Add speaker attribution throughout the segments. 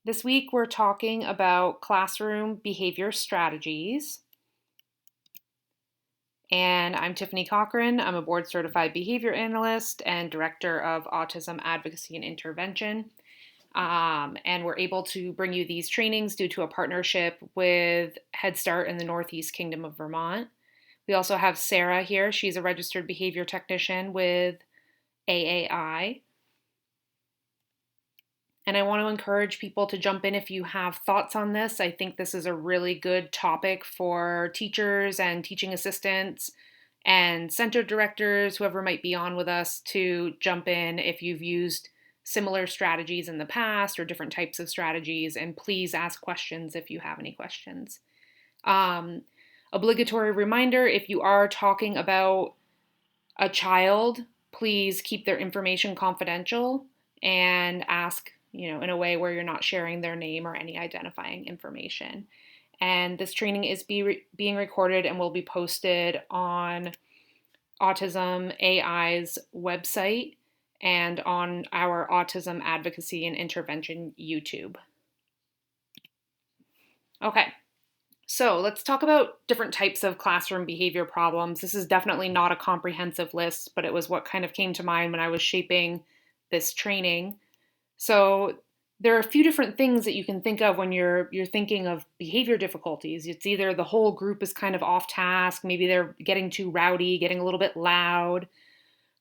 Speaker 1: This week we're talking about classroom behavior strategies. And I'm Tiffany Cochran. I'm a board certified behavior analyst and director of autism advocacy and intervention. And we're able to bring you these trainings due to a partnership with Head Start in the Northeast Kingdom of Vermont. We also have Sarah here. She's a registered behavior technician with AAI. And I want to encourage people to jump in if you have thoughts on this. I think this is a really good topic for teachers and teaching assistants and center directors, whoever might be on with us, to jump in if you've used similar strategies in the past or different types of strategies. And please ask questions if you have any questions. Obligatory reminder, if you are talking about a child, please keep their information confidential and ask in a way where you're not sharing their name or any identifying information. And this training is being recorded and will be posted on Autism AI's website and on our Autism Advocacy and Intervention YouTube. Okay, so let's talk about different types of classroom behavior problems. This is definitely not a comprehensive list, but it was what kind of came to mind when I was shaping this training. So there are a few different things that you can think of when you're thinking of behavior difficulties. It's either the whole group is kind of off task, maybe they're getting too rowdy, getting a little bit loud,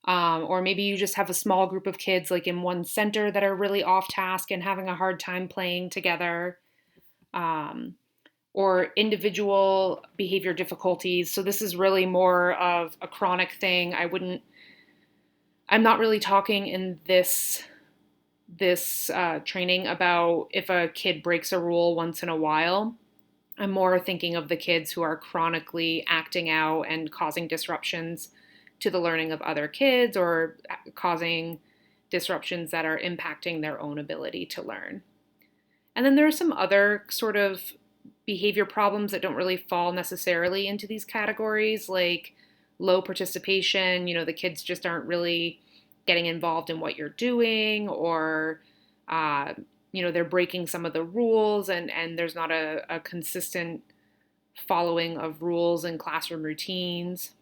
Speaker 1: or maybe you just have a small group of kids like in one center that are really off task and having a hard time playing together, or individual behavior difficulties. So this is really more of a chronic thing. I'm not really talking in this training about if a kid breaks a rule once in a while. I'm more thinking of the kids who are chronically acting out and causing disruptions to the learning of other kids or causing disruptions that are impacting their own ability to learn. And then there are some other sort of behavior problems that don't really fall necessarily into these categories, like low participation. The kids just aren't really getting involved in what you're doing, or they're breaking some of the rules and there's not a consistent following of rules and classroom routines.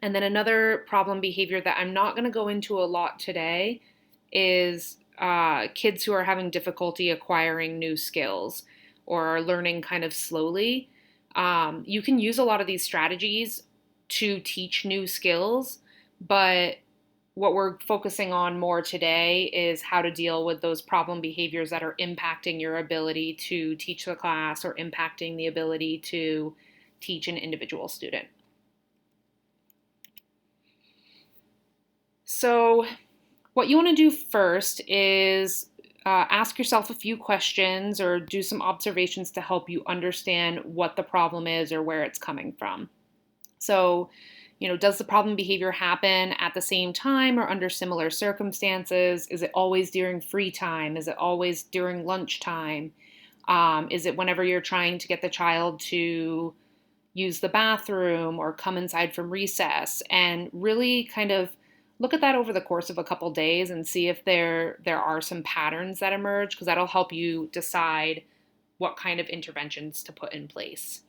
Speaker 1: And then another problem behavior that I'm not going to go into a lot today is kids who are having difficulty acquiring new skills or are learning kind of slowly. You can use a lot of these strategies to teach new skills, but what we're focusing on more today is how to deal with those problem behaviors that are impacting your ability to teach the class or impacting the ability to teach an individual student. So what you want to do first is ask yourself a few questions or do some observations to help you understand what the problem is or where it's coming from. So, does the problem behavior happen at the same time or under similar circumstances? Is it always during free time? Is it always during lunchtime? Is it whenever you're trying to get the child to use the bathroom or come inside from recess? And really kind of look at that over the course of a couple days and see if there are some patterns that emerge, because that'll help you decide what kind of interventions to put in place.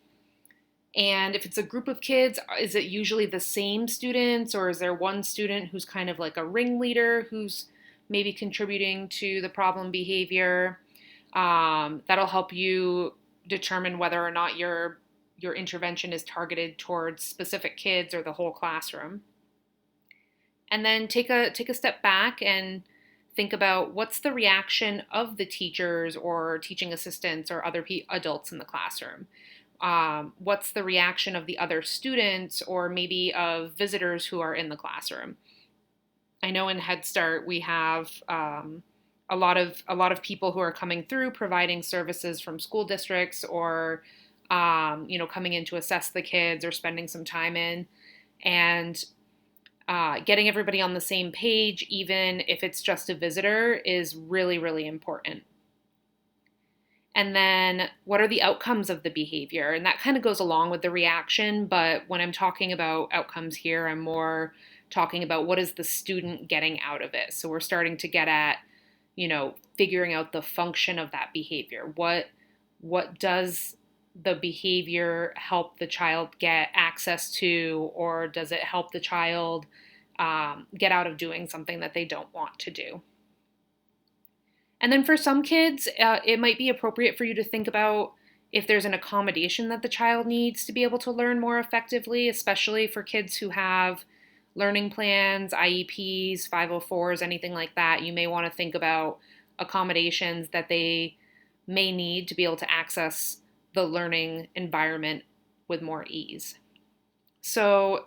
Speaker 1: And if it's a group of kids, is it usually the same students, or is there one student who's kind of like a ringleader who's maybe contributing to the problem behavior? That'll help you determine whether or not your intervention is targeted towards specific kids or the whole classroom. And then take a step back and think about what's the reaction of the teachers or teaching assistants or other adults in the classroom. What's the reaction of the other students or maybe of visitors who are in the classroom? I know in Head Start we have a lot of people who are coming through providing services from school districts or coming in to assess the kids or spending some time in, and getting everybody on the same page, even if it's just a visitor, is really, really important. And then what are the outcomes of the behavior? And that kind of goes along with the reaction, but when I'm talking about outcomes here, I'm more talking about what is the student getting out of it. So we're starting to get at, figuring out the function of that behavior. What does the behavior help the child get access to, or does it help the child get out of doing something that they don't want to do? And then for some kids, it might be appropriate for you to think about if there's an accommodation that the child needs to be able to learn more effectively, especially for kids who have learning plans, IEPs, 504s, anything like that. You may want to think about accommodations that they may need to be able to access the learning environment with more ease. So,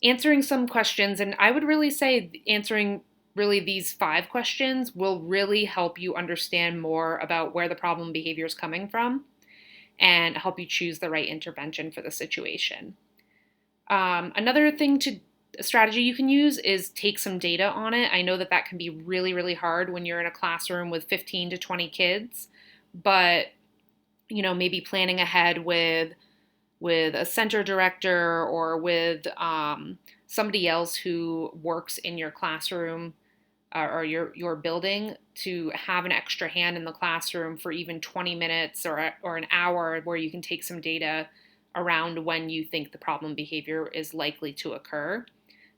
Speaker 1: answering some questions, and I would really say answering really these 5 questions will really help you understand more about where the problem behavior is coming from and help you choose the right intervention for the situation. Another strategy you can use is take some data on it. I know that can be really, really hard when you're in a classroom with 15 to 20 kids, but maybe planning ahead with a center director or with somebody else who works in your classroom or your building to have an extra hand in the classroom for even 20 minutes or an hour, where you can take some data around when you think the problem behavior is likely to occur.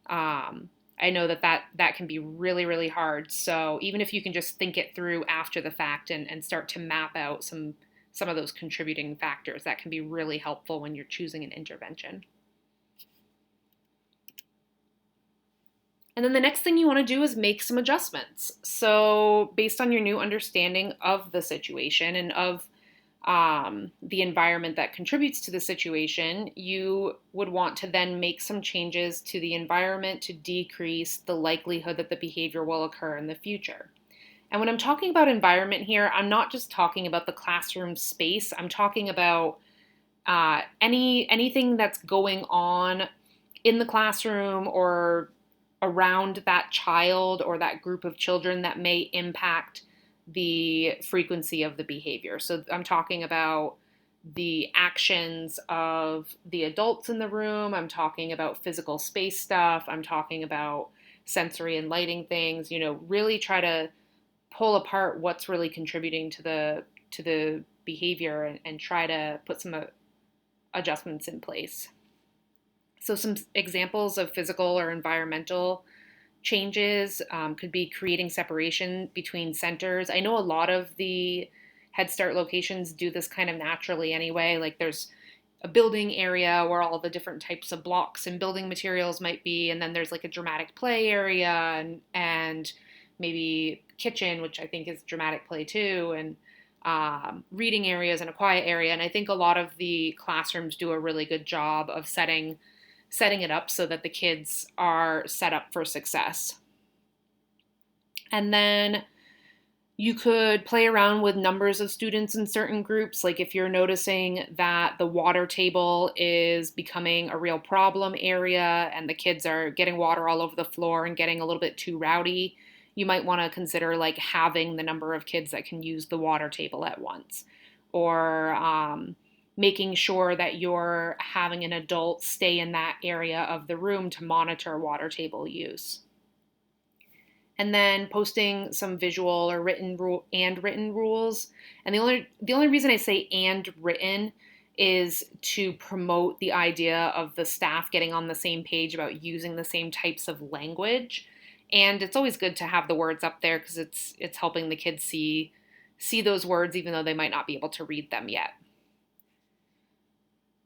Speaker 1: I know that can be really, really hard. So even if you can just think it through after the fact and start to map out some of those contributing factors, that can be really helpful when you're choosing an intervention. And then the next thing you want to do is make some adjustments. So based on your new understanding of the situation and of the environment that contributes to the situation, you would want to then make some changes to the environment to decrease the likelihood that the behavior will occur in the future. And when I'm talking about environment here, I'm not just talking about the classroom space. I'm talking about anything that's going on in the classroom or around that child or that group of children that may impact the frequency of the behavior. So I'm talking about the actions of the adults in the room. I'm talking about physical space stuff. I'm talking about sensory and lighting things. Really try to pull apart what's really contributing to the behavior and try to put some adjustments in place. So some examples of physical or environmental changes could be creating separation between centers. I know a lot of the Head Start locations do this kind of naturally anyway. Like there's a building area where all the different types of blocks and building materials might be, and then there's like a dramatic play area and maybe kitchen, which I think is dramatic play too, and reading areas and a quiet area. And I think a lot of the classrooms do a really good job of setting it up so that the kids are set up for success. And then you could play around with numbers of students in certain groups. Like if you're noticing that the water table is becoming a real problem area and the kids are getting water all over the floor and getting a little bit too rowdy, you might want to consider like halving the number of kids that can use the water table at once. Or making sure that you're having an adult stay in that area of the room to monitor water table use. And then posting some visual or written rules. And the only reason I say and written is to promote the idea of the staff getting on the same page about using the same types of language. And it's always good to have the words up there because it's helping the kids see those words even though they might not be able to read them yet.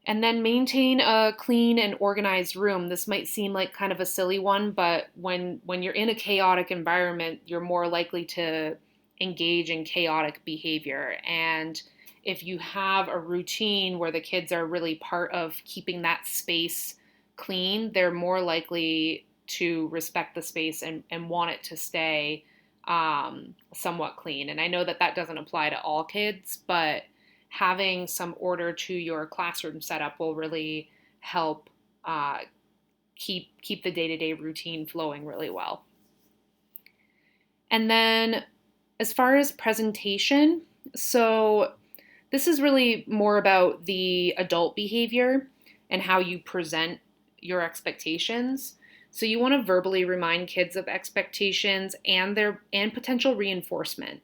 Speaker 1: And then maintain a clean and organized room. This might seem like kind of a silly one, but when you're in a chaotic environment, you're more likely to engage in chaotic behavior. And if you have a routine where the kids are really part of keeping that space clean, they're more likely to respect the space and want it to stay somewhat clean. And I know that doesn't apply to all kids, but having some order to your classroom setup will really help keep the day-to-day routine flowing really well. And then as far as presentation, so this is really more about the adult behavior and how you present your expectations. So you want to verbally remind kids of expectations and potential reinforcement.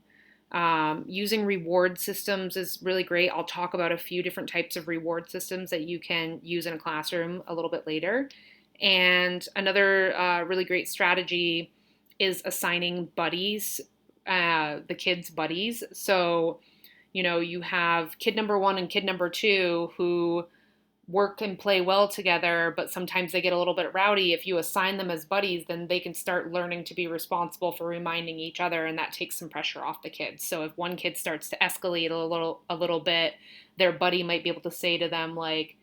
Speaker 1: Using reward systems is really great. I'll talk about a few different types of reward systems that you can use in a classroom a little bit later. And another really great strategy is assigning buddies, the kids' buddies. So, you have kid number one and kid number two who work and play well together, but sometimes they get a little bit rowdy. If you assign them as buddies, then they can start learning to be responsible for reminding each other, and that takes some pressure off the kids. So if one kid starts to escalate a little bit, their buddy might be able to say to them like,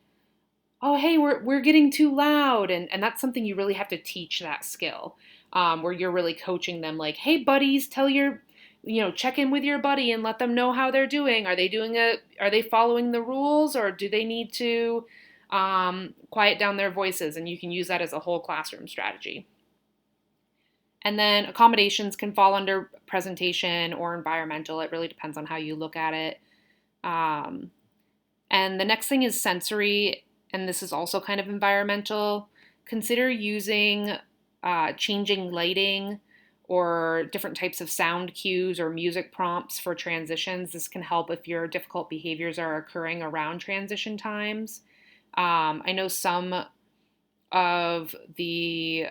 Speaker 1: "Oh, hey, we're getting too loud," and that's something you really have to teach that skill, where you're really coaching them like, "Hey, buddies, check in with your buddy and let them know how they're doing. Are they following the rules, or do they need to quiet down their voices?" And you can use that as a whole classroom strategy. And then accommodations can fall under presentation or environmental. It really depends on how you look at it. Um, and the next thing is sensory, and this is also kind of environmental. Consider using changing lighting or different types of sound cues or music prompts for transitions. This can help if your difficult behaviors are occurring around transition times. I know of the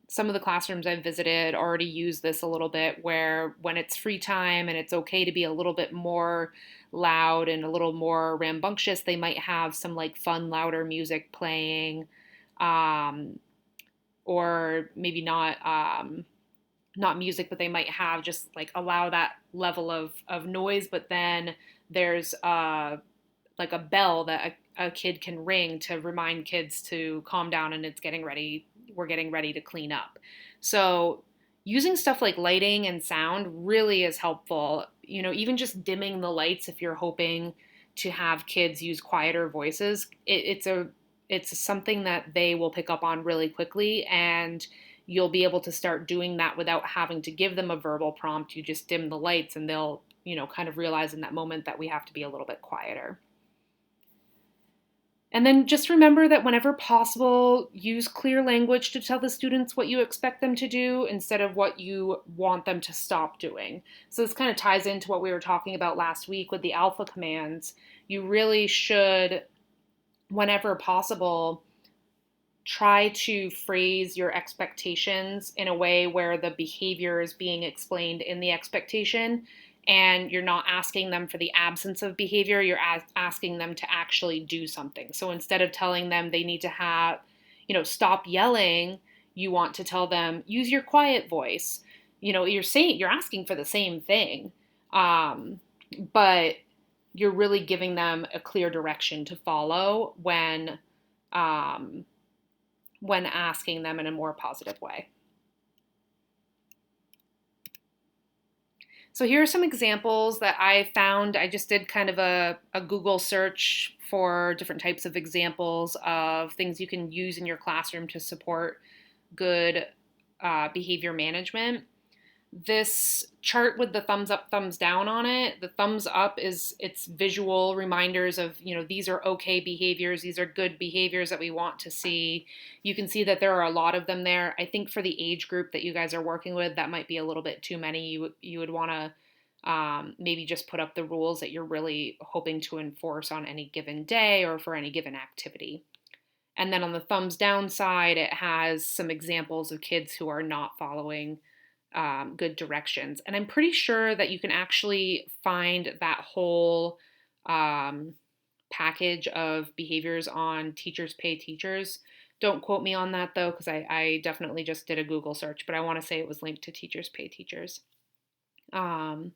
Speaker 1: some of the classrooms I've visited already use this a little bit, where when it's free time and it's okay to be a little bit more loud and a little more rambunctious, they might have some like fun, louder music playing, um, or maybe not music, but they might have just like allow that level of noise. But then there's like a bell that a kid can ring to remind kids to calm down and we're getting ready to clean up. So using stuff like lighting and sound really is helpful. Even just dimming the lights if you're hoping to have kids use quieter voices, it's something that they will pick up on really quickly, and you'll be able to start doing that without having to give them a verbal prompt. You just dim the lights and they'll, kind of realize in that moment that we have to be a little bit quieter. And then just remember that whenever possible, use clear language to tell the students what you expect them to do instead of what you want them to stop doing. So this kind of ties into what we were talking about last week with the alpha commands. You really should, whenever possible, try to phrase your expectations in a way where the behavior is being explained in the expectation, and you're not asking them for the absence of behavior, you're asking them to actually do something. So instead of telling them they need to stop yelling, you want to tell them, use your quiet voice. You're asking for the same thing, but you're really giving them a clear direction to follow when asking them in a more positive way. So here are some examples that I found. I just did kind of a Google search for different types of examples of things you can use in your classroom to support good behavior management. This chart with the thumbs up, thumbs down on it, the thumbs up it's visual reminders of, these are okay behaviors, these are good behaviors that we want to see. You can see that there are a lot of them there. I think for the age group that you guys are working with, that might be a little bit too many. You would want to maybe just put up the rules that you're really hoping to enforce on any given day or for any given activity. And then on the thumbs down side, it has some examples of kids who are not following good directions. And I'm pretty sure that you can actually find that whole package of behaviors on Teachers Pay Teachers. Don't quote me on that though, because I definitely just did a Google search, but I want to say it was linked to Teachers Pay Teachers. And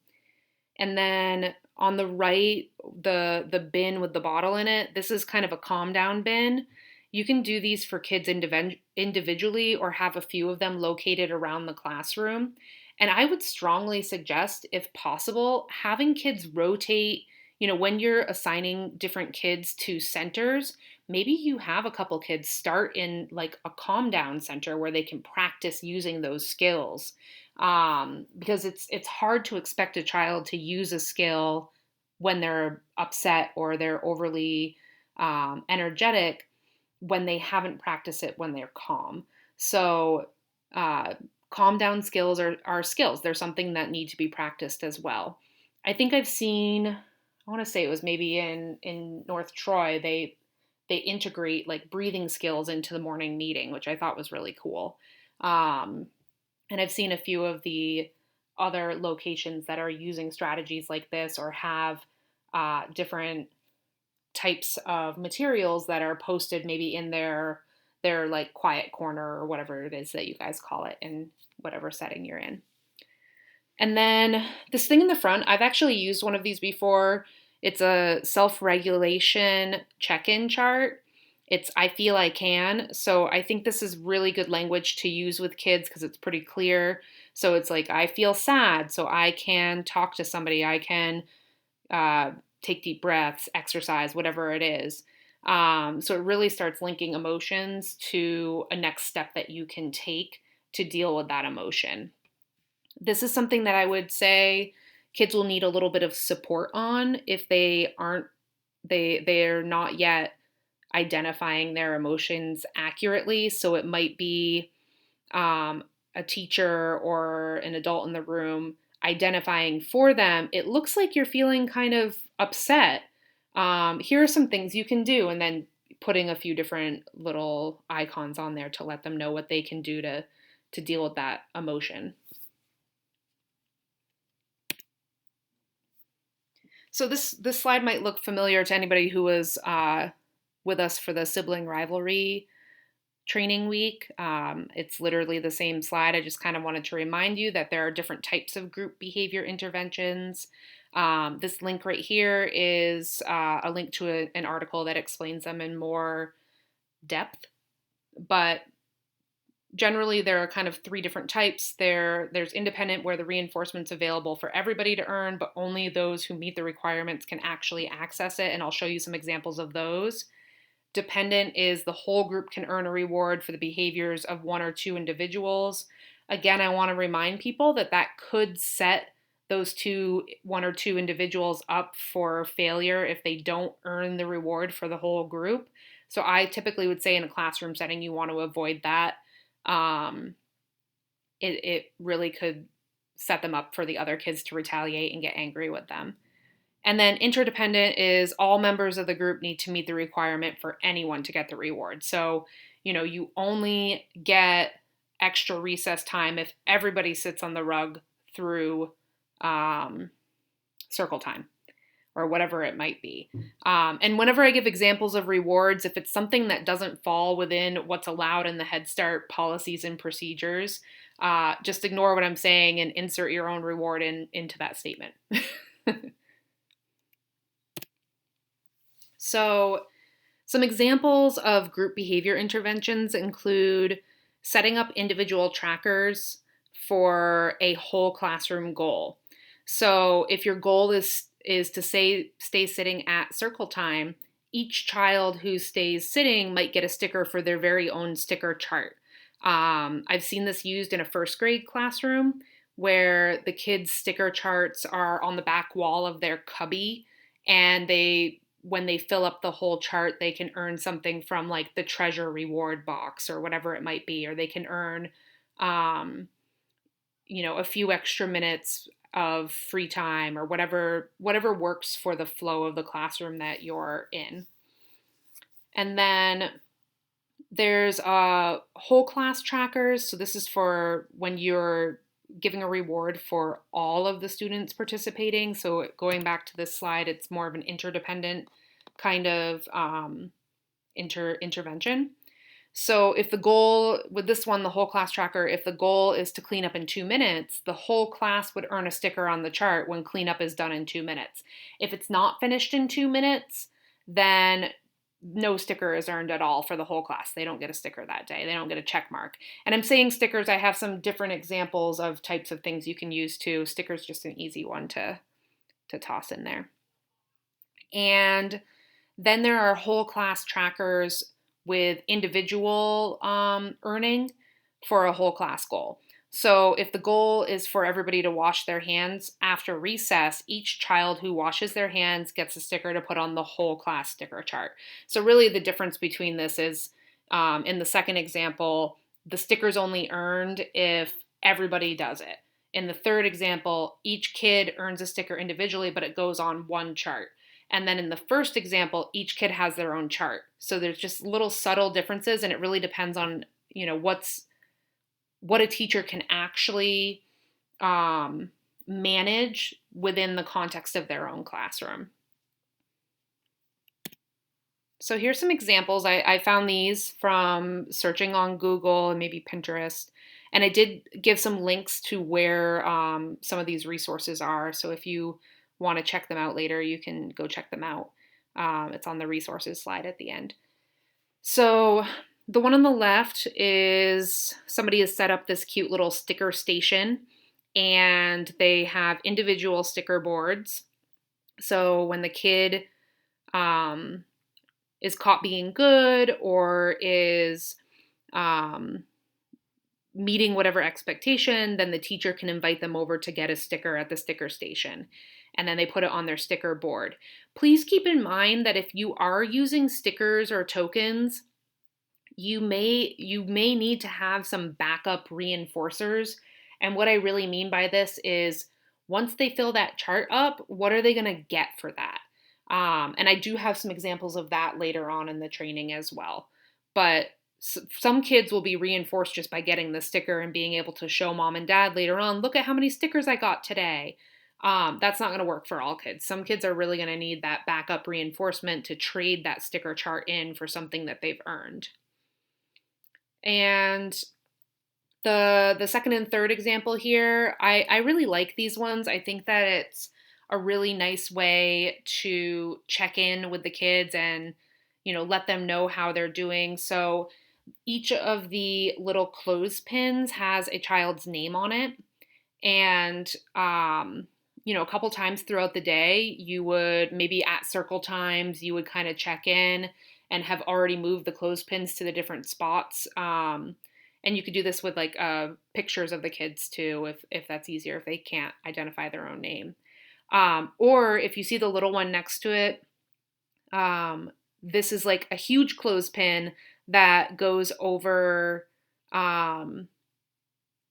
Speaker 1: then on the right, the bin with the bottle in it, this is kind of a calm down bin. You can do these for kids individually or have a few of them located around the classroom. And I would strongly suggest, if possible, having kids rotate, when you're assigning different kids to centers, maybe you have a couple kids start in like a calm down center where they can practice using those skills. Because it's hard to expect a child to use a skill when they're upset or they're overly energetic when they haven't practiced it when they're calm. So, uh, calm down skills are skills. They're something that need to be practiced as well. I think I've seen, I want to say it was maybe in North Troy, they integrate like breathing skills into the morning meeting, which I thought was really cool. Um, and I've seen a few of the other locations that are using strategies like this or have different types of materials that are posted maybe in their like quiet corner or whatever it is that you guys call it in whatever setting you're in. And then this thing in the front, I've actually used one of these before. It's a self-regulation check-in chart. It's I feel I can. So I think this is really good language to use with kids because it's pretty clear. So it's like I feel sad, so I can talk to somebody. I can uh, take deep breaths, exercise, whatever it is. So it really starts linking emotions to a next step that you can take to deal with that emotion. This is something that I would say kids will need a little bit of support on if they're not yet identifying their emotions accurately. So it might be a teacher or an adult in the room identifying for them, it looks like you're feeling kind of upset. Here are some things you can do, and then putting a few different little icons on there to let them know what they can do to deal with that emotion. So this slide might look familiar to anybody who was with us for the sibling rivalry training week. It's literally the same slide. I just kind of wanted to remind you that there are different types of group behavior interventions. This link right here is a link to an article that explains them in more depth. But generally, there are kind of three different types. There's independent, where the reinforcement's available for everybody to earn, but only those who meet the requirements can actually access it. And I'll show you some examples of those. Dependent is the whole group can earn a reward for the behaviors of one or two individuals. Again, I want to remind people that that could set those one or two individuals up for failure if they don't earn the reward for the whole group. So I typically would say in a classroom setting, you want to avoid that. It really could set them up for the other kids to retaliate and get angry with them. And then interdependent is all members of the group need to meet the requirement for anyone to get the reward. So, you only get extra recess time if everybody sits on the rug through circle time or whatever it might be. And whenever I give examples of rewards, if it's something that doesn't fall within what's allowed in the Head Start policies and procedures, just ignore what I'm saying and insert your own reward into that statement. So, some examples of group behavior interventions include setting up individual trackers for a whole classroom goal. So, if your goal is to stay sitting at circle time, each child who stays sitting might get a sticker for their very own sticker chart. I've seen this used in a first grade classroom where the kids' sticker charts are on the back wall of their cubby, and when they fill up the whole chart, they can earn something from like the treasure reward box or whatever it might be, or they can earn, a few extra minutes of free time or whatever works for the flow of the classroom that you're in. And then there's whole class trackers. So this is for when you're giving a reward for all of the students participating. So going back to this slide, it's more of an interdependent kind of intervention. So if the goal, with this one, the whole class tracker, if the goal is to clean up in 2 minutes, the whole class would earn a sticker on the chart when cleanup is done in 2 minutes. If it's not finished in 2 minutes, then no sticker is earned at all for the whole class. They don't get a sticker that day. They don't get a check mark. And I'm saying stickers, I have some different examples of types of things you can use too. Stickers just an easy one to toss in there. And then there are whole class trackers with individual earning for a whole class goal. So if the goal is for everybody to wash their hands after recess, each child who washes their hands gets a sticker to put on the whole class sticker chart. So really the difference between this is in the second example, the sticker's only earned if everybody does it. In the third example, each kid earns a sticker individually, but it goes on one chart. And then in the first example, each kid has their own chart. So there's just little subtle differences, and it really depends on, what a teacher can actually manage within the context of their own classroom. So here's some examples. I found these from searching on Google and maybe Pinterest. And I did give some links to where some of these resources are. So if you want to check them out later, you can go check them out. It's on the resources slide at the end. So the one on the left is somebody has set up this cute little sticker station, and they have individual sticker boards. So when the kid is caught being good or is meeting whatever expectation, then the teacher can invite them over to get a sticker at the sticker station. And then they put it on their sticker board. Please keep in mind that if you are using stickers or tokens, you may need to have some backup reinforcers. And what I really mean by this is once they fill that chart up, what are they going to get for that? And I do have some examples of that later on in the training as well. But some kids will be reinforced just by getting the sticker and being able to show mom and dad later on, look at how many stickers I got today. That's not going to work for all kids. Some kids are really going to need that backup reinforcement to trade that sticker chart in for something that they've earned. And the second and third example here, I really like these ones. I think that it's a really nice way to check in with the kids and, let them know how they're doing. So each of the little clothespins has a child's name on it. And, a couple times throughout the day, you would maybe at circle times, you would kind of check in and have already moved the clothespins to the different spots. And you could do this with like pictures of the kids too, if that's easier, if they can't identify their own name. Or if you see the little one next to it, this is like a huge clothespin that goes over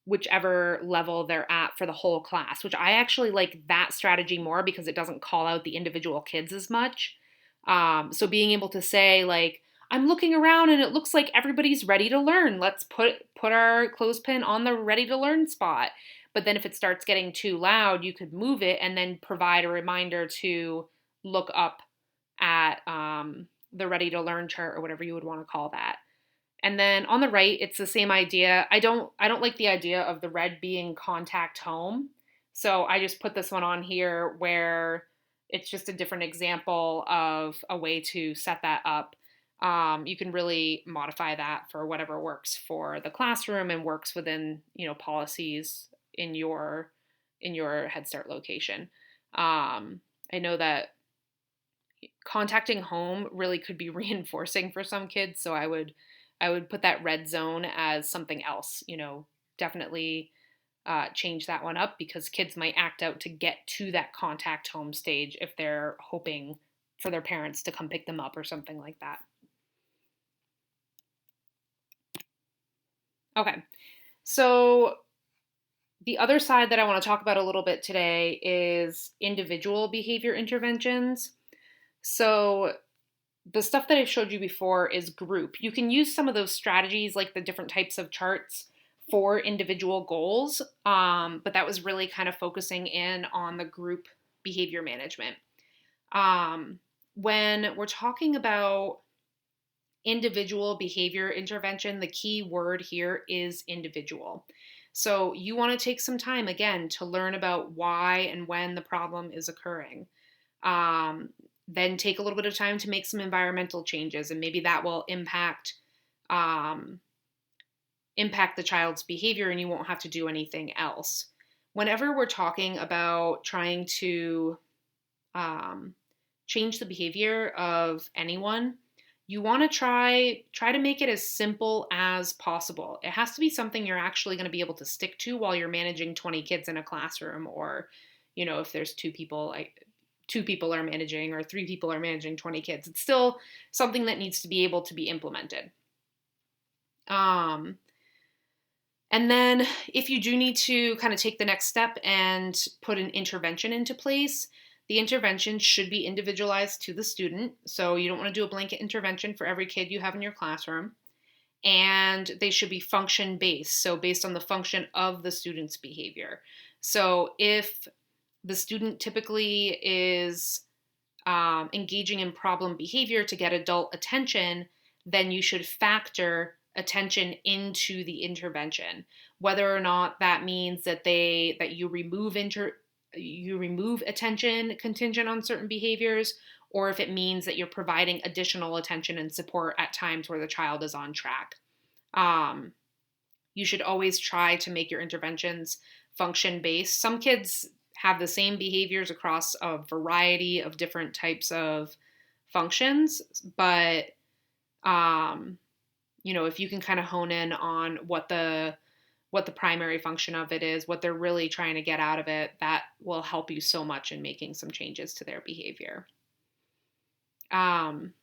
Speaker 1: whichever level they're at for the whole class, which I actually like that strategy more because it doesn't call out the individual kids as much. So being able to say like, I'm looking around and it looks like everybody's ready to learn. Let's put our clothespin on the ready to learn spot. But then if it starts getting too loud, you could move it and then provide a reminder to look up at the ready to learn chart or whatever you would want to call that. And then on the right, it's the same idea. I don't like the idea of the red being contact home. So I just put this one on here where it's just a different example of a way to set that up. You can really modify that for whatever works for the classroom and works within, policies in your Head Start location. I know that contacting home really could be reinforcing for some kids, so I would put that red zone as something else. Definitely change that one up because kids might act out to get to that contact home stage if they're hoping for their parents to come pick them up or something like that. Okay, so the other side that I want to talk about a little bit today is individual behavior interventions. So the stuff that I showed you before is group. You can use some of those strategies like the different types of charts for individual goals, but that was really kind of focusing in on the group behavior management. When we're talking about individual behavior intervention, the key word here is individual. So you want to take some time, again, to learn about why and when the problem is occurring. Then take a little bit of time to make some environmental changes, and maybe that will impact the child's behavior and you won't have to do anything else. Whenever we're talking about trying to change the behavior of anyone, you want to try to make it as simple as possible. It has to be something you're actually going to be able to stick to while you're managing 20 kids in a classroom, or, if there's two people are managing or 3 people are managing 20 kids. It's still something that needs to be able to be implemented. And then if you do need to kind of take the next step and put an intervention into place, the intervention should be individualized to the student. So you don't want to do a blanket intervention for every kid you have in your classroom. And they should be function based, so based on the function of the student's behavior. So if the student typically is engaging in problem behavior to get adult attention, then you should factor attention into the intervention. Whether or not that means that you remove attention contingent on certain behaviors, or if it means that you're providing additional attention and support at times where the child is on track. You should always try to make your interventions function based. Some kids have the same behaviors across a variety of different types of functions, but if you can kind of hone in on what the primary function of it is, what they're really trying to get out of it, that will help you so much in making some changes to their behavior. And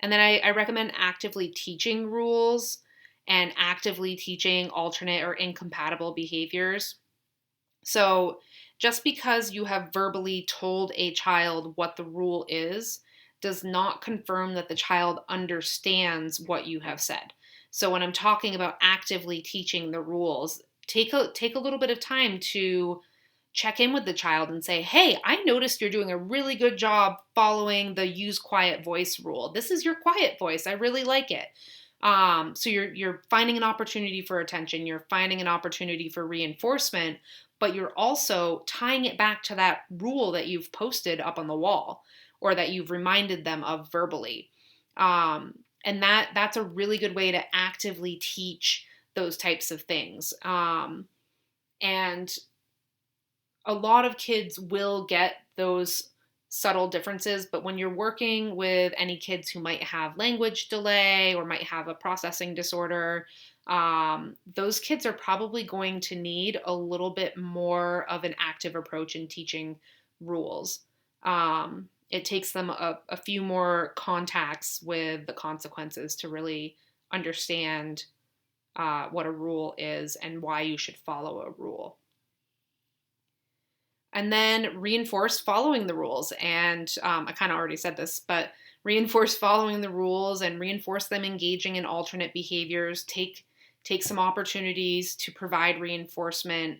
Speaker 1: then I recommend actively teaching rules and actively teaching alternate or incompatible behaviors. So just because you have verbally told a child what the rule is does not confirm that the child understands what you have said. So when I'm talking about actively teaching the rules, take a little bit of time to check in with the child and say, hey, I noticed you're doing a really good job following the use quiet voice rule. This is your quiet voice. I really like it. So you're finding an opportunity for attention. You're finding an opportunity for reinforcement, but you're also tying it back to that rule that you've posted up on the wall or that you've reminded them of verbally. And that's a really good way to actively teach those types of things. And a lot of kids will get those subtle differences, but when you're working with any kids who might have language delay or might have a processing disorder, those kids are probably going to need a little bit more of an active approach in teaching rules. It takes them a few more contacts with the consequences to really understand what a rule is and why you should follow a rule. And then reinforce following the rules. And I kind of already said this, but reinforce following the rules and reinforce them engaging in alternate behaviors. Take some opportunities to provide reinforcement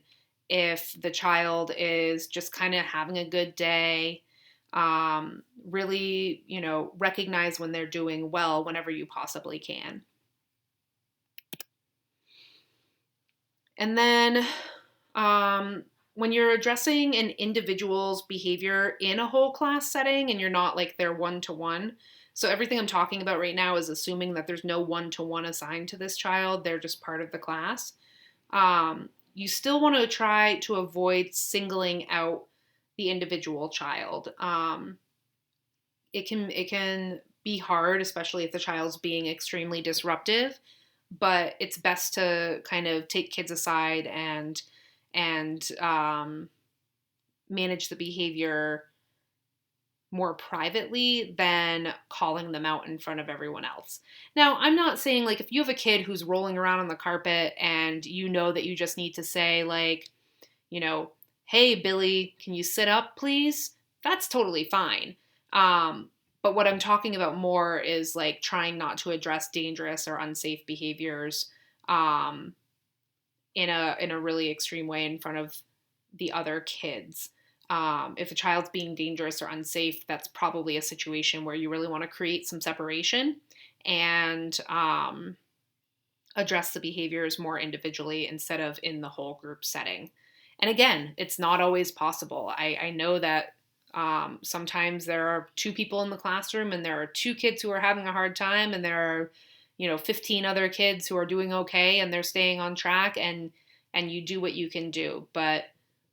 Speaker 1: if the child is just kind of having a good day. Really, recognize when they're doing well whenever you possibly can. And then when you're addressing an individual's behavior in a whole class setting and you're not like their one-to-one, so everything I'm talking about right now is assuming that there's no one-to-one assigned to this child, they're just part of the class. You still want to try to avoid singling out the individual child. It can be hard, especially if the child's being extremely disruptive, but it's best to kind of take kids aside and manage the behavior more privately than calling them out in front of everyone else. Now, I'm not saying like if you have a kid who's rolling around on the carpet and you know that you just need to say like, hey, Billy, can you sit up, please? That's totally fine. But what I'm talking about more is like trying not to address dangerous or unsafe behaviors in a really extreme way in front of the other kids. If a child's being dangerous or unsafe, that's probably a situation where you really want to create some separation and address the behaviors more individually instead of in the whole group setting. And again, it's not always possible. I know that sometimes there are 2 people in the classroom and there are 2 kids who are having a hard time and there are 15 other kids who are doing okay and they're staying on track, and you do what you can do. But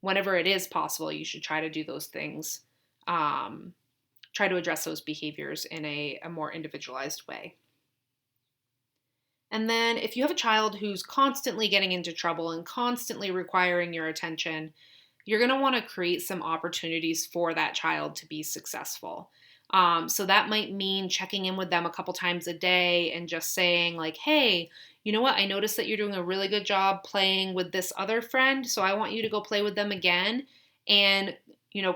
Speaker 1: whenever it is possible, you should try to do those things. Try to address those behaviors in a more individualized way. And then if you have a child who's constantly getting into trouble and constantly requiring your attention, you're going to want to create some opportunities for that child to be successful. So that might mean checking in with them a couple times a day and just saying like, hey, you know what, I noticed that you're doing a really good job playing with this other friend, so I want you to go play with them again. And,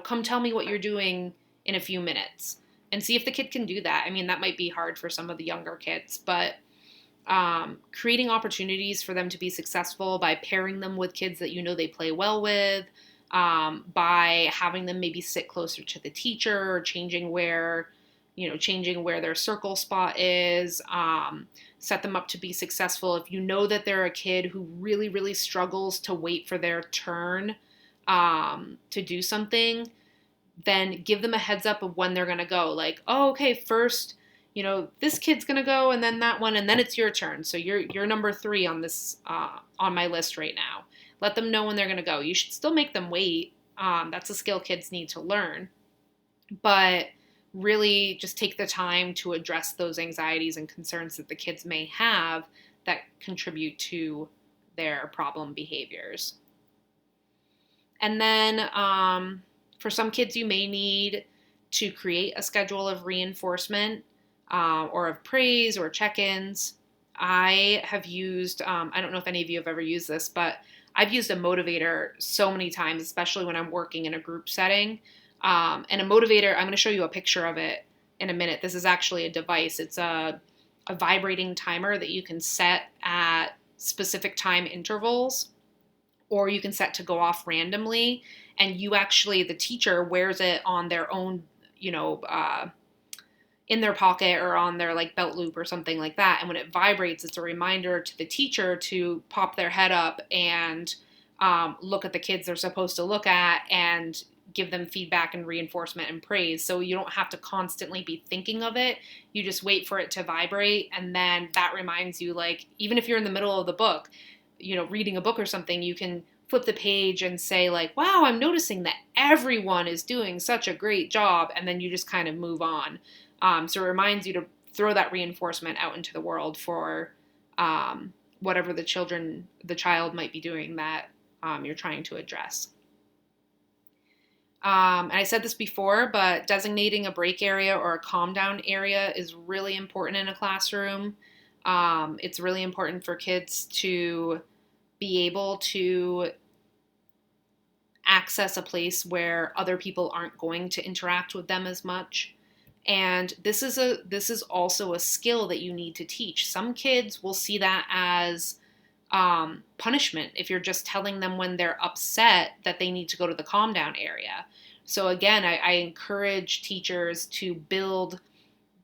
Speaker 1: come tell me what you're doing in a few minutes. And see if the kid can do that. I mean, that might be hard for some of the younger kids, but creating opportunities for them to be successful by pairing them with kids that they play well with, by having them maybe sit closer to the teacher, or changing where their circle spot is, set them up to be successful. If you know that they're a kid who really, really struggles to wait for their turn to do something, then give them a heads up of when they're going to go. Like, oh, okay, first, this kid's going to go, and then that one, and then it's your turn. So you're number 3 on this, on my list right now. Let them know when they're going to go. You should still make them wait. That's a skill kids need to learn. But really just take the time to address those anxieties and concerns that the kids may have that contribute to their problem behaviors. And then for some kids, you may need to create a schedule of reinforcement or of praise or check-ins. I have used, I don't know if any of you have ever used this, but I've used a motivator so many times, especially when I'm working in a group setting. And a motivator, I'm going to show you a picture of it in a minute. This is actually a device. It's a vibrating timer that you can set at specific time intervals, or you can set to go off randomly. And the teacher wears it on their own, in their pocket or on their belt loop or something like that. And when it vibrates, it's a reminder to the teacher to pop their head up and look at the kids they're supposed to look at and give them feedback and reinforcement and praise. So you don't have to constantly be thinking of it. You just wait for it to vibrate. And then that reminds you, even if you're in the middle of the book, reading a book or something, you can flip the page and say wow, I'm noticing that everyone is doing such a great job. And then you just kind of move on. So it reminds you to throw that reinforcement out into the world for whatever the child might be doing that you're trying to address. And I said this before, but designating a break area or a calm down area is really important in a classroom. It's really important for kids to be able to access a place where other people aren't going to interact with them as much. And this is also a skill that you need to teach. Some kids will see that as punishment if you're just telling them when they're upset that they need to go to the calm down area. So again, I encourage teachers to build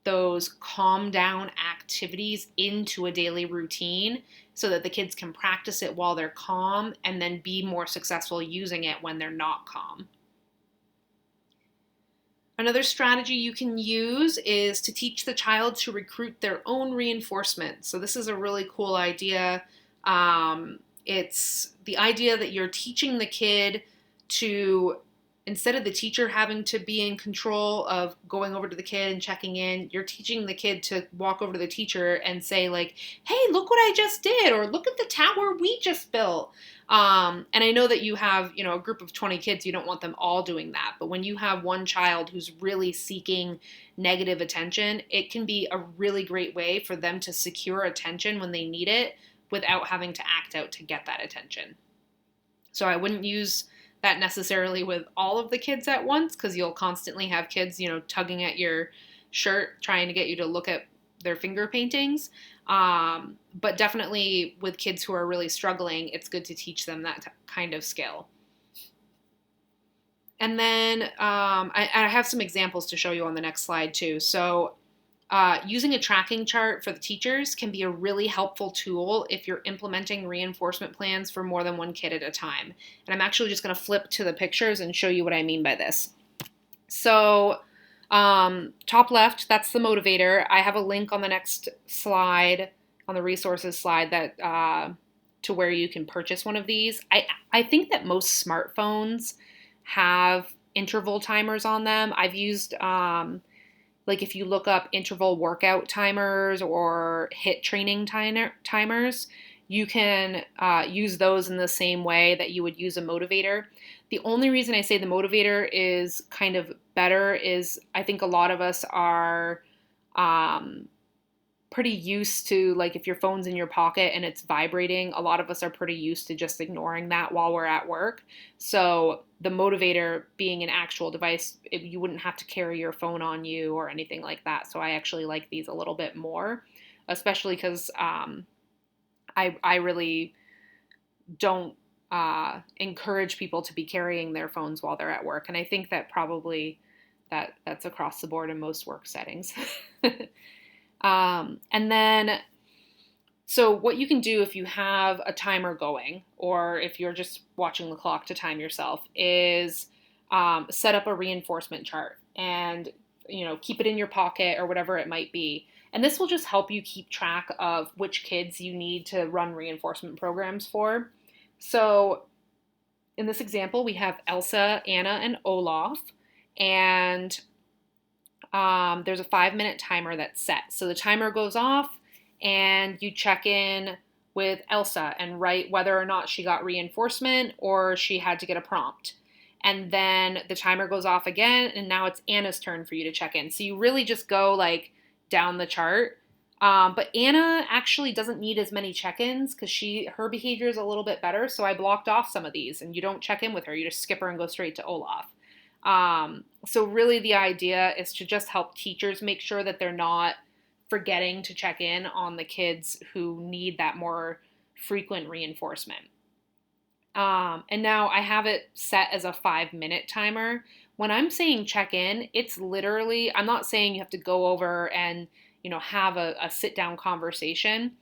Speaker 1: those calm down activities into a daily routine so that the kids can practice it while they're calm and then be more successful using it when they're not calm. Another strategy you can use is to teach the child to recruit their own reinforcement. So this is a really cool idea. It's the idea that you're teaching the kid to, instead of the teacher having to be in control of going over to the kid and checking in, you're teaching the kid to walk over to the teacher and say hey, look what I just did, or look at the tower we just built. And I know that you have, a group of 20 kids, you don't want them all doing that. But when you have one child who's really seeking negative attention, it can be a really great way for them to secure attention when they need it without having to act out to get that attention. So I wouldn't use that necessarily with all of the kids at once, because you'll constantly have kids, tugging at your shirt, trying to get you to look at their finger paintings. But definitely with kids who are really struggling, it's good to teach them that kind of skill. And then I have some examples to show you on the next slide too. So using a tracking chart for the teachers can be a really helpful tool if you're implementing reinforcement plans for more than one kid at a time. And I'm actually just going to flip to the pictures and show you what I mean by this. So top left, that's the motivator. I have a link on the next slide, on the resources slide, that to where you can purchase one of these. I think that most smartphones have interval timers on them. I've used if you look up interval workout timers or HIIT training timers, you can use those in the same way that you would use a motivator. The only reason I say the motivator is kind of better is I think a lot of us are pretty used to, like, if your phone's in your pocket and it's vibrating, a lot of us are pretty used to just ignoring that while we're at work. So the motivator being an actual device, you wouldn't have to carry your phone on you or anything like that. So I actually like these a little bit more, especially because I really don't encourage people to be carrying their phones while they're at work. And I think that probably that's across the board in most work settings. And then, so what you can do if you have a timer going, or if you're just watching the clock to time yourself, is set up a reinforcement chart and, keep it in your pocket or whatever it might be. And this will just help you keep track of which kids you need to run reinforcement programs for. So in this example, we have Elsa, Anna, and Olaf, and there's a 5-minute timer that's set. So the timer goes off and you check in with Elsa and write whether or not she got reinforcement or she had to get a prompt. And then the timer goes off again, and now it's Anna's turn for you to check in. So you really just go like down the chart. But Anna actually doesn't need as many check-ins because her behavior is a little bit better. So I blocked off some of these, and you don't check in with her. You just skip her and go straight to Olaf. So really the idea is to just help teachers make sure that they're not forgetting to check in on the kids who need that more frequent reinforcement. And now I have it set as a 5-minute timer. When I'm saying check in, it's literally, I'm not saying you have to go over and, have a sit down conversation.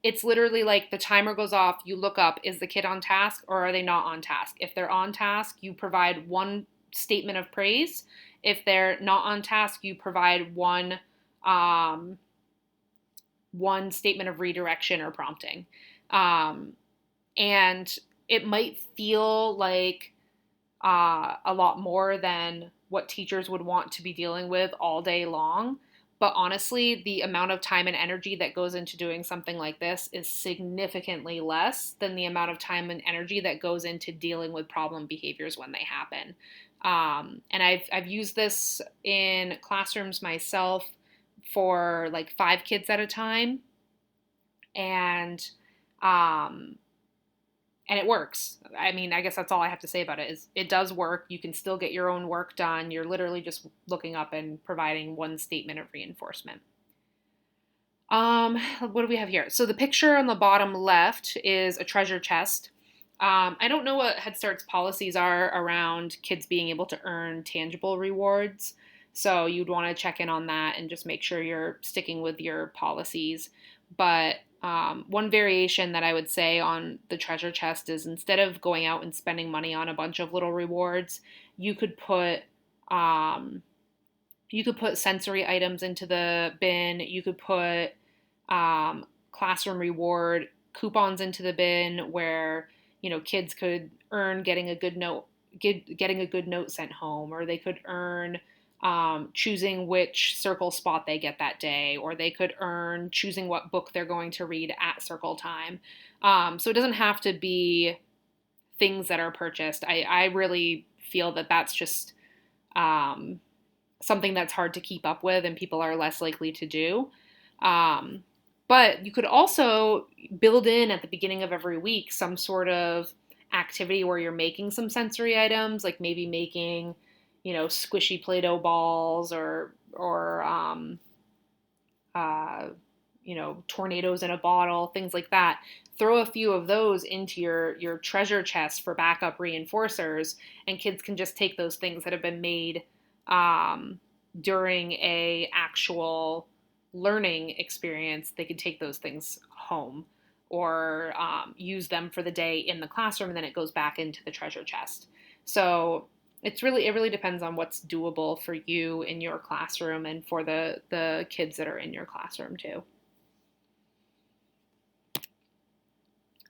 Speaker 1: It's literally like the timer goes off, you look up, is the kid on task or are they not on task? If they're on task, you provide one statement of praise. If they're not on task, you provide one statement of redirection or prompting. And it might feel like a lot more than what teachers would want to be dealing with all day long. But honestly, the amount of time and energy that goes into doing something like this is significantly less than the amount of time and energy that goes into dealing with problem behaviors when they happen. And I've used this in classrooms myself for like 5 kids at a time, and it works. I mean, I guess that's all I have to say about it, is it does work. You can still get your own work done. You're literally just looking up and providing one statement of reinforcement. What do we have here? So the picture on the bottom left is a treasure chest. I don't know what Head Start's policies are around kids being able to earn tangible rewards. So you'd want to check in on that and just make sure you're sticking with your policies. But one variation that I would say on the treasure chest is, instead of going out and spending money on a bunch of little rewards, you could put sensory items into the bin. You could put classroom reward coupons into the bin, where kids could earn getting a good note sent home, or they could earn choosing which circle spot they get that day, or they could earn choosing what book they're going to read at circle time. So it doesn't have to be things that are purchased. I really feel that that's just something that's hard to keep up with and people are less likely to do. But you could also build in at the beginning of every week some sort of activity where you're making some sensory items, like maybe making squishy Play-Doh balls or tornadoes in a bottle, things like that. Throw a few of those into your treasure chest for backup reinforcers, and kids can just take those things that have been made during a actual learning experience. They can take those things home or use them for the day in the classroom, and then it goes back into the treasure chest. So it really depends on what's doable for you in your classroom and for the kids that are in your classroom too.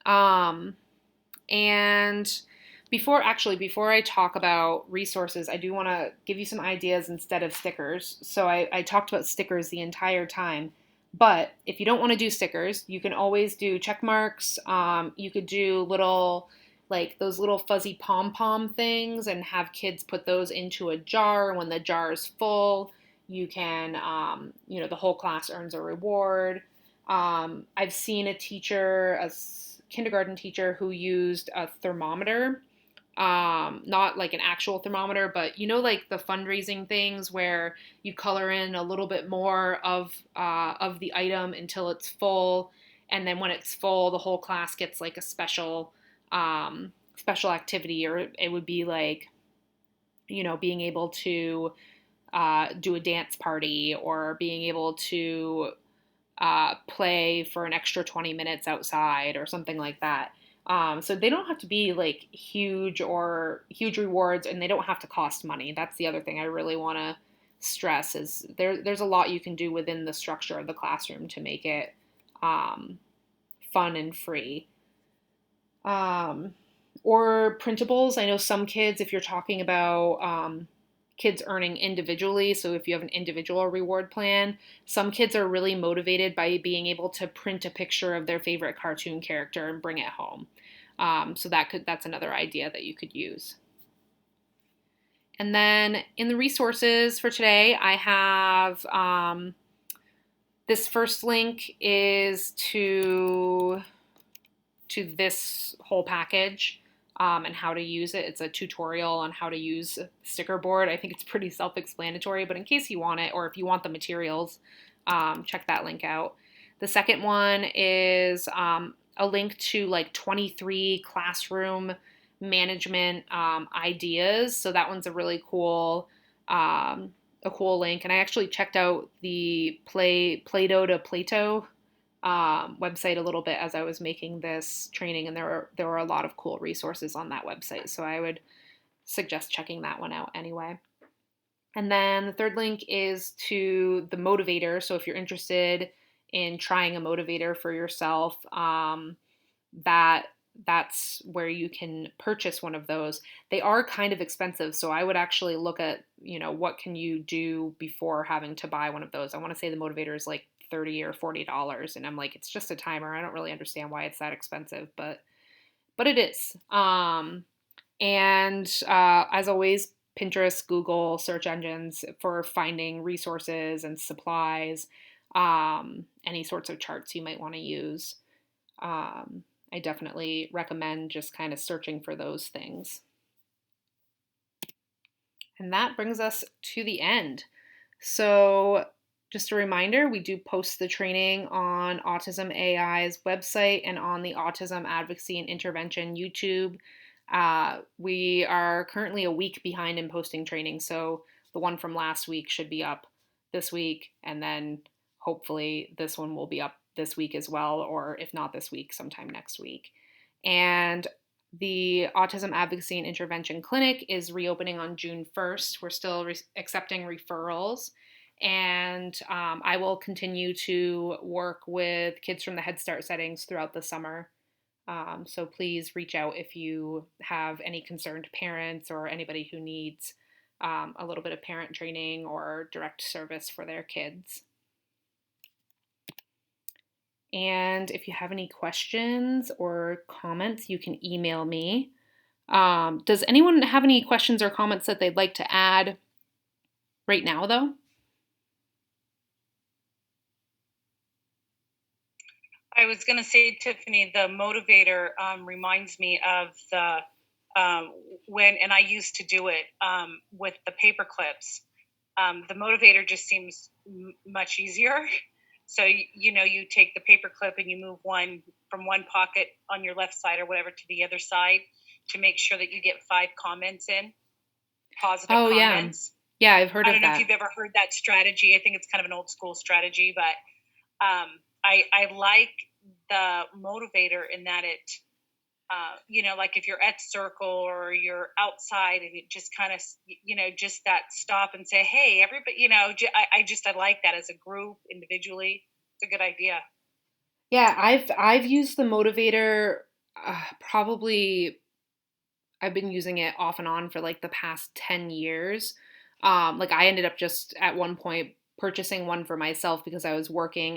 Speaker 1: And before I talk about resources, I do want to give you some ideas instead of stickers. So I talked about stickers the entire time, but if you don't want to do stickers, you can always do check marks. You could do those little fuzzy pom-pom things and have kids put those into a jar. When the jar is full, you can, the whole class earns a reward. I've seen a teacher, kindergarten teacher, who used a thermometer, not like an actual thermometer, but like the fundraising things where you color in a little bit more of the item until it's full, and then when it's full, the whole class gets like a special activity, or it would be like being able to do a dance party, or being able to play for an extra 20 minutes outside or something like that. So they don't have to be like huge rewards, and they don't have to cost money. That's the other thing I really want to stress is there's a lot you can do within the structure of the classroom to make it fun and free. Um, or printables. I know some kids, if you're talking about kids earning individually, so if you have an individual reward plan, some kids are really motivated by being able to print a picture of their favorite cartoon character and bring it home. So that's another idea that you could use. And then in the resources for today, I have this first link is to this whole package and how to use it. It's a tutorial on how to use a sticker board. I think it's pretty self-explanatory, but in case you want it, or if you want the materials, check that link out. The second one is a link to like 23 classroom management ideas. So that one's a really cool link. And I actually checked out the Play-Doh to Plato website a little bit as I was making this training, and there were a lot of cool resources on that website. So I would suggest checking that one out anyway. And then the third link is to the motivator. So if you're interested in trying a motivator for yourself, that's where you can purchase one of those. They are kind of expensive, so I would actually look at, what can you do before having to buy one of those. I want to say the motivator is like $30 or $40, and I'm like, it's just a timer. I don't really understand why it's that expensive, but it is. And as always, Pinterest, Google, search engines for finding resources and supplies, any sorts of charts you might want to use. I definitely recommend just kind of searching for those things. And that brings us to the end. So just a reminder, we do post the training on Autism AI's website and on the Autism Advocacy and Intervention YouTube. We are currently a week behind in posting training, so the one from last week should be up this week, and then hopefully this one will be up this week as well, or if not this week, sometime next week. And the Autism Advocacy and Intervention Clinic is reopening on June 1st. We're still accepting referrals. And I will continue to work with kids from the Head Start settings throughout the summer. So please reach out if you have any concerned parents or anybody who needs a little bit of parent training or direct service for their kids. And if you have any questions or comments, you can email me. Does anyone have any questions or comments that they'd like to add right now, though?
Speaker 2: I was going to say, Tiffany, the motivator reminds me of the and I used to do it with the paper clips. The motivator just seems much easier. So, you take the paper clip and you move one from one pocket on your left side or whatever to the other side to make sure that you get 5 comments in, positive comments.
Speaker 1: Yeah, I've heard of that.
Speaker 2: I don't know if you've ever heard that strategy. I think it's kind of an old school strategy, but I like the motivator in that it, like if you're at circle or you're outside and it just kind of, just that stop and say, hey, everybody, I like that as a group, individually. It's a good idea.
Speaker 1: Yeah, I've used the motivator probably. I've been using it off and on for like the past 10 years. Like I ended up just at one point purchasing one for myself because I was working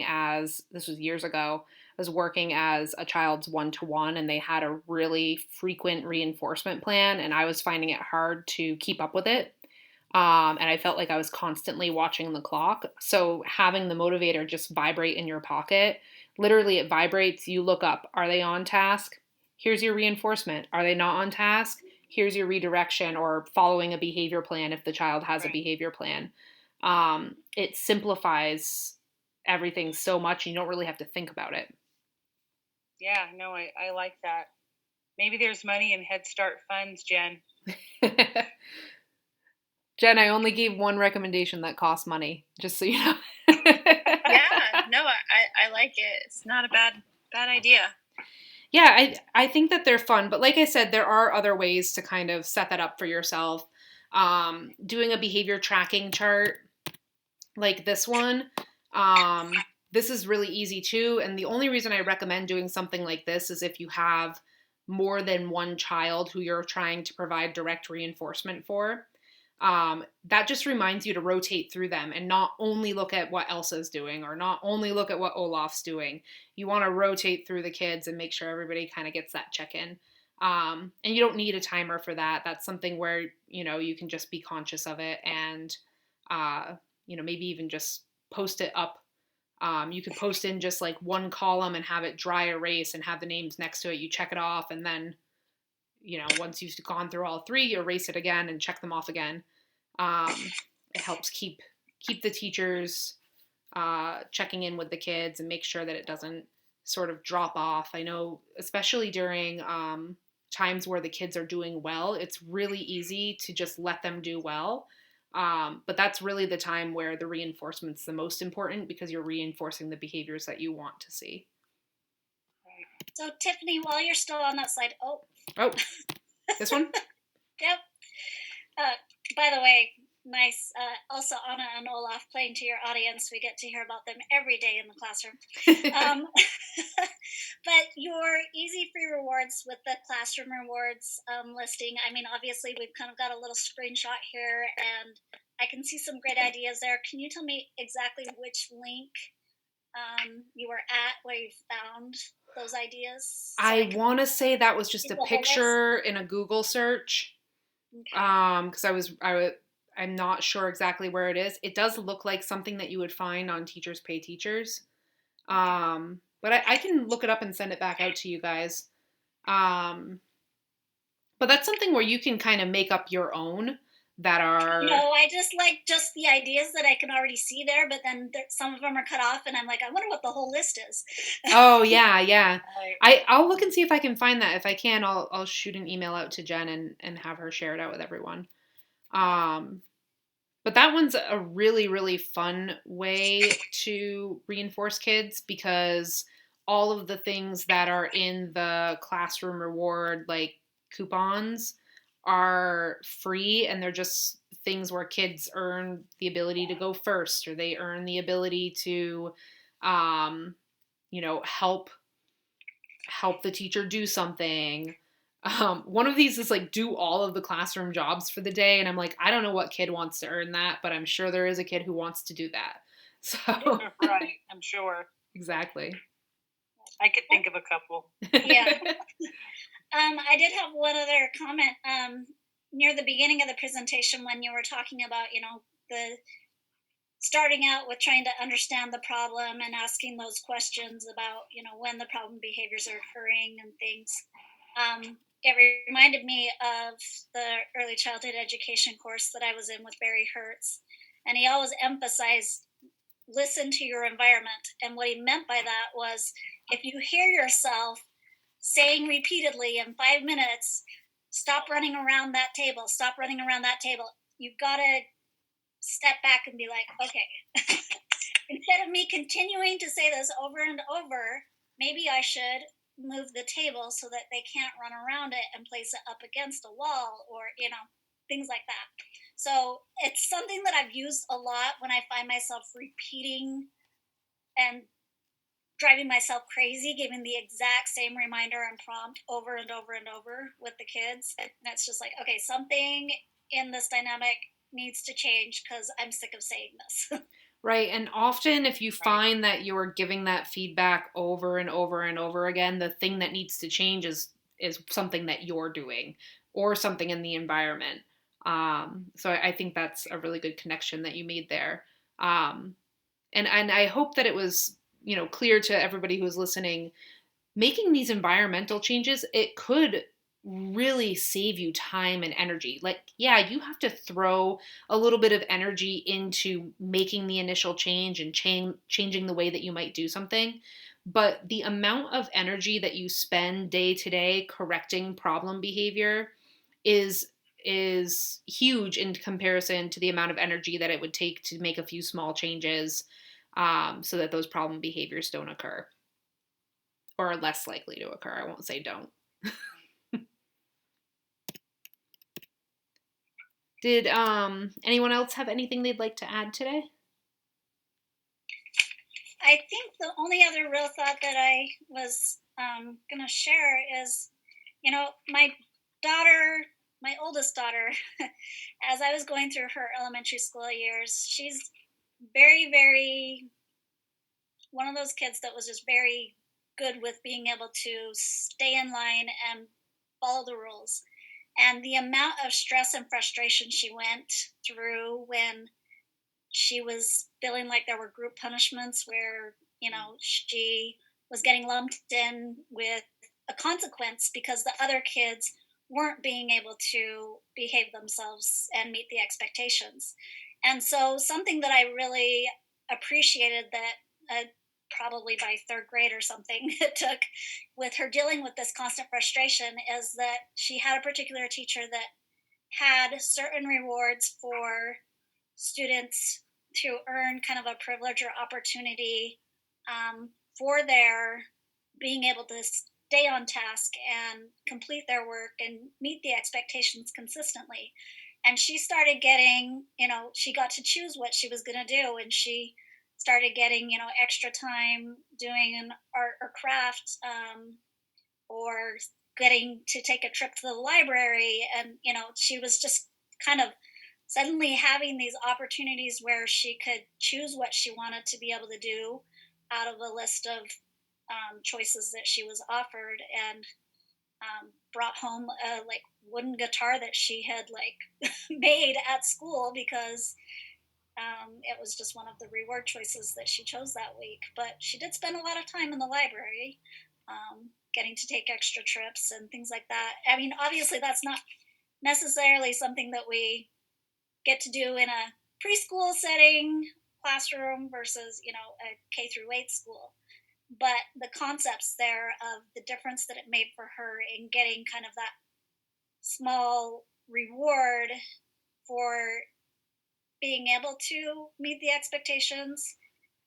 Speaker 1: this was years ago, I was working as a child's one-to-one, and they had a really frequent reinforcement plan, and I was finding it hard to keep up with it. And I felt like I was constantly watching the clock. So having the motivator just vibrate in your pocket, literally it vibrates. You look up, are they on task? Here's your reinforcement. Are they not on task? Here's your redirection or following a behavior plan if the child has a
Speaker 2: Right.
Speaker 1: behavior plan. It simplifies everything so much. You don't really have to think about it.
Speaker 2: Yeah, no, I like that. Maybe there's money in Head Start funds, Jen.
Speaker 1: Jen, I only gave one recommendation that costs money, just so you know.
Speaker 3: Yeah, no, I like it. It's not a bad idea.
Speaker 1: Yeah, I think that they're fun, but like I said, there are other ways to kind of set that up for yourself. Doing a behavior tracking chart like this one, um, this is really easy too. And the only reason I recommend doing something like this is if you have more than one child who you're trying to provide direct reinforcement for. That just reminds you to rotate through them and not only look at what Elsa's doing or not only look at what Olaf's doing. You want to rotate through the kids and make sure everybody kind of gets that check in. And you don't need a timer for that. That's something where, you can just be conscious of it and, maybe even just post it up. You could post in just like one column and have it dry erase and have the names next to it. You check it off and then, once you've gone through all three, you erase it again and check them off again. It helps keep the teachers checking in with the kids and make sure that it doesn't sort of drop off. I know, especially during times where the kids are doing well, it's really easy to just let them do well. But that's really the time where the reinforcement's the most important because you're reinforcing the behaviors that you want to see.
Speaker 3: So Tiffany, while you're still on that slide,
Speaker 1: Oh, this one?
Speaker 3: Yep. By the way, nice. Also, Anna and Olaf playing to your audience. We get to hear about them every day in the classroom. But your easy free rewards with the classroom rewards listing. I mean, obviously, we've kind of got a little screenshot here, and I can see some great ideas there. Can you tell me exactly which link you were at where you found those ideas? So
Speaker 1: I want to say that was just a
Speaker 3: the whole list?
Speaker 1: picture in a Google search.
Speaker 3: Okay.
Speaker 1: Because I'm not sure exactly where it is. It does look like something that you would find on Teachers Pay Teachers. But I can look it up and send it back out to you guys. But that's something where you can kind of make up your own that are.
Speaker 3: No, I just like just the ideas that I can already see there, but then some of them are cut off, and I'm like, I wonder what the whole list is.
Speaker 1: Oh yeah. I'll look and see if I can find that. If I can, I'll shoot an email out to Jen and have her share it out with everyone. But that one's a really, really fun way to reinforce kids because all of the things that are in the classroom reward, like coupons, are free and they're just things where kids earn the ability to go first or they earn the ability to, help the teacher do something. One of these is like do all of the classroom jobs for the day. And I'm like, I don't know what kid wants to earn that, but I'm sure there is a kid who wants to do that. So,
Speaker 2: right, I'm sure.
Speaker 1: Exactly.
Speaker 2: I could think of a couple.
Speaker 3: Yeah. I did have one other comment near the beginning of the presentation when you were talking about, the starting out with trying to understand the problem and asking those questions about, when the problem behaviors are occurring and things. It reminded me of the early childhood education course that I was in with Barry Hertz. And he always emphasized listen to your environment. And what he meant by that was if you hear yourself saying repeatedly in 5 minutes, stop running around that table, stop running around that table, you've got to step back and be like, okay, instead of me continuing to say this over and over, maybe I should move the table so that they can't run around it and place it up against a wall or, things like that. So it's something that I've used a lot when I find myself repeating and driving myself crazy, giving the exact same reminder and prompt over and over and over with the kids. And it's just like, okay, something in this dynamic needs to change because I'm sick of saying this.
Speaker 1: Right. And often if you find that you're giving that feedback over and over and over again, the thing that needs to change is something that you're doing or something in the environment. So I think that's a really good connection that you made there. Um, and I hope that it was, clear to everybody who's listening. Making these environmental changes, it could really save you time and energy. Like, yeah, you have to throw a little bit of energy into making the initial change and changing the way that you might do something. But the amount of energy that you spend day to day correcting problem behavior is is huge in comparison to the amount of energy that it would take to make a few small changes, so that those problem behaviors don't occur or are less likely to occur. I won't say don't. Did anyone else have anything they'd like to add today?
Speaker 3: I think the only other real thought that I was going to share is, my daughter, my oldest daughter, as I was going through her elementary school years, she's very, very one of those kids that was just very good with being able to stay in line and follow the rules. And the amount of stress and frustration she went through when she was feeling like there were group punishments where, she was getting lumped in with a consequence because the other kids weren't being able to behave themselves and meet the expectations. And so, something that I really appreciated that probably by third grade or something it took with her dealing with this constant frustration is that she had a particular teacher that had certain rewards for students to earn kind of a privilege or opportunity for their being able to stay on task and complete their work and meet the expectations consistently. And she started getting, she got to choose what she was going to do. And she started getting, extra time doing an art or craft, or getting to take a trip to the library. And, she was just kind of suddenly having these opportunities where she could choose what she wanted to be able to do out of a list of choices that she was offered, and brought home a like wooden guitar that she had like made at school because it was just one of the reward choices that she chose that week. But she did spend a lot of time in the library, getting to take extra trips and things like that. I mean, obviously, that's not necessarily something that we get to do in a preschool setting classroom versus, a K through 8 school. But the concepts there of the difference that it made for her in getting kind of that small reward for being able to meet the expectations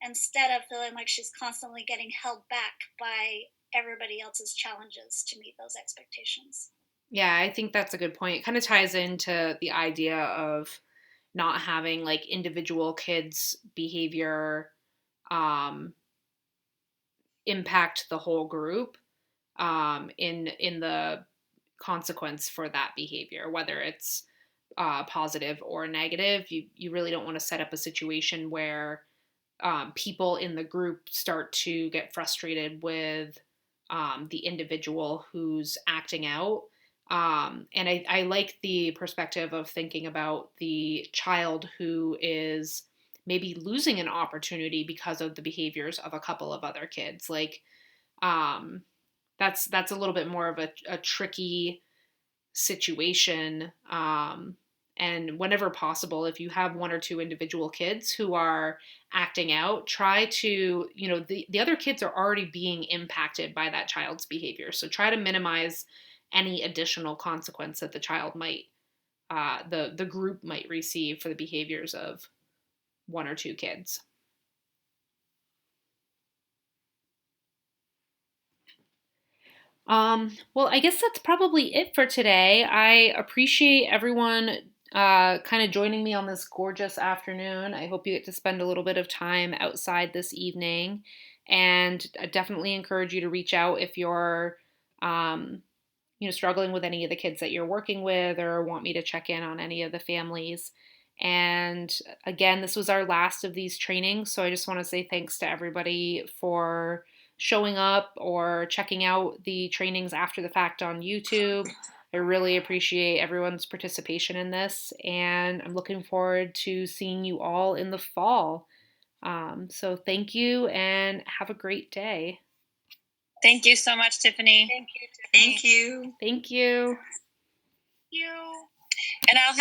Speaker 3: instead of feeling like she's constantly getting held back by everybody else's challenges to meet those expectations.
Speaker 1: Yeah, I think that's a good point. It kind of ties into the idea of not having like individual kids' behavior um, impact the whole group, in the consequence for that behavior, whether it's positive or negative. You really don't want to set up a situation where people in the group start to get frustrated with the individual who's acting out. And I like the perspective of thinking about the child who is maybe losing an opportunity because of the behaviors of a couple of other kids. Like, um, that's a little bit more of a tricky situation. And whenever possible, if you have one or two individual kids who are acting out, try to, the other kids are already being impacted by that child's behavior. So try to minimize any additional consequence that the child might, the group might receive for the behaviors of one or two kids. Well, I guess that's probably it for today. I appreciate everyone kind of joining me on this gorgeous afternoon. I hope you get to spend a little bit of time outside this evening. And I definitely encourage you to reach out if you're, um, struggling with any of the kids that you're working with or want me to check in on any of the families. And again, this was our last of these trainings. So I just want to say thanks to everybody for showing up or checking out the trainings after the fact on YouTube. I really appreciate everyone's participation in this, and I'm looking forward to seeing you all in the fall. So thank you and have a great day.
Speaker 4: Thank you so much, Tiffany.
Speaker 2: Thank you, Tiffany.
Speaker 5: Thank you.
Speaker 1: Thank you.
Speaker 2: Thank you.
Speaker 4: And I'll